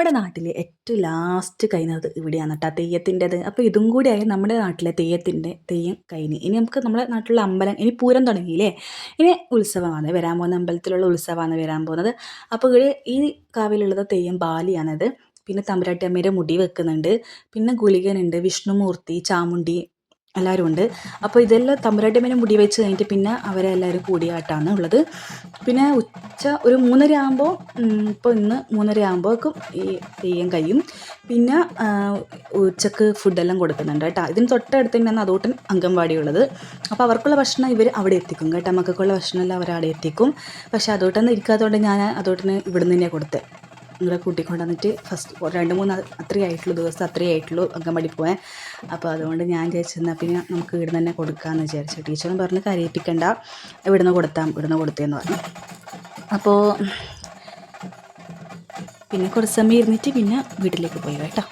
നമ്മുടെ നാട്ടിൽ ഏറ്റവും ലാസ്റ്റ് കഴിയുന്നത് ഇവിടെയാണ് കേട്ടോ തെയ്യത്തിൻ്റെത്. അപ്പോൾ ഇതും കൂടിയായി നമ്മുടെ നാട്ടിലെ തെയ്യം കഴിഞ്ഞ്. ഇനി നമുക്ക് നമ്മുടെ നാട്ടിലുള്ള അമ്പലം ഇനി പൂരം തുടങ്ങിയില്ലേ, ഇനി ഉത്സവമാണ് വരാൻ പോകുന്നത്, അമ്പലത്തിലുള്ള ഉത്സവമാണ് വരാൻ പോകുന്നത്. അപ്പോൾ ഇവിടെ ഈ കാവിലുള്ളത് തെയ്യം ബാലിയാണത്. പിന്നെ തമ്പുരാട്ടി അമ്മയുടെ മുടി വെക്കുന്നുണ്ട്, പിന്നെ ഗുളികനുണ്ട്, വിഷ്ണുമൂർത്തി, ചാമുണ്ടി എല്ലാവരും ഉണ്ട്. അപ്പോൾ ഇതെല്ലാം തമ്പുരാട്ടിയമ്മേനെ മുടി വെച്ച് കഴിഞ്ഞിട്ട് പിന്നെ അവരെല്ലാവരും കൂടിയാട്ടാണ് ഉള്ളത്. പിന്നെ ഉച്ച ഒരു 3:30 ആകുമ്പോൾ, ഇപ്പോൾ ഇന്ന് 3:30 ആകുമ്പോഴേക്കും ഈ തെയ്യം കഴിയും. പിന്നെ ഉച്ചക്ക് ഫുഡെല്ലാം കൊടുക്കുന്നുണ്ട് കേട്ടോ. ഇതിന് തൊട്ടടുത്ത് തന്നെയാണ് അതോട്ടൻ അംഗൻവാടി ഉള്ളത്. അപ്പോൾ അവർക്കുള്ള ഭക്ഷണം ഇവർ അവിടെ എത്തിക്കും കേട്ടോ. മക്കൾക്കുള്ള ഭക്ഷണമെല്ലാം അവർ അവിടെ എത്തിക്കും. പക്ഷേ അതോട്ടൊന്നും ഇരിക്കാത്തതുകൊണ്ട് ഞാൻ അതോട്ടിന് ഇവിടെ നിന്ന് തന്നെയാണ് കൊടുത്തത്. നിങ്ങളെ കൂട്ടിക്കൊണ്ട് വന്നിട്ട് ഫസ്റ്റ് 2-3 അത്രയേ ആയിട്ടുള്ളൂ, ദിവസം അത്രയേ ആയിട്ടുള്ളൂ അംഗൻവാടി പോകാൻ. അപ്പോൾ അതുകൊണ്ട് ഞാൻ വിചാരിച്ചെന്നാൽ പിന്നെ നമുക്ക് ഇവിടെ തന്നെ കൊടുക്കാമെന്ന് വിചാരിച്ചു. ടീച്ചറും പറഞ്ഞ് കരയിപ്പിക്കണ്ട, ഇവിടുന്ന് കൊടുത്തേന്ന് പറഞ്ഞു. അപ്പോൾ പിന്നെ കുറച്ച് സമയം ഇരുന്നിട്ട് പിന്നെ വീട്ടിലേക്ക് പോയി കേട്ടോ.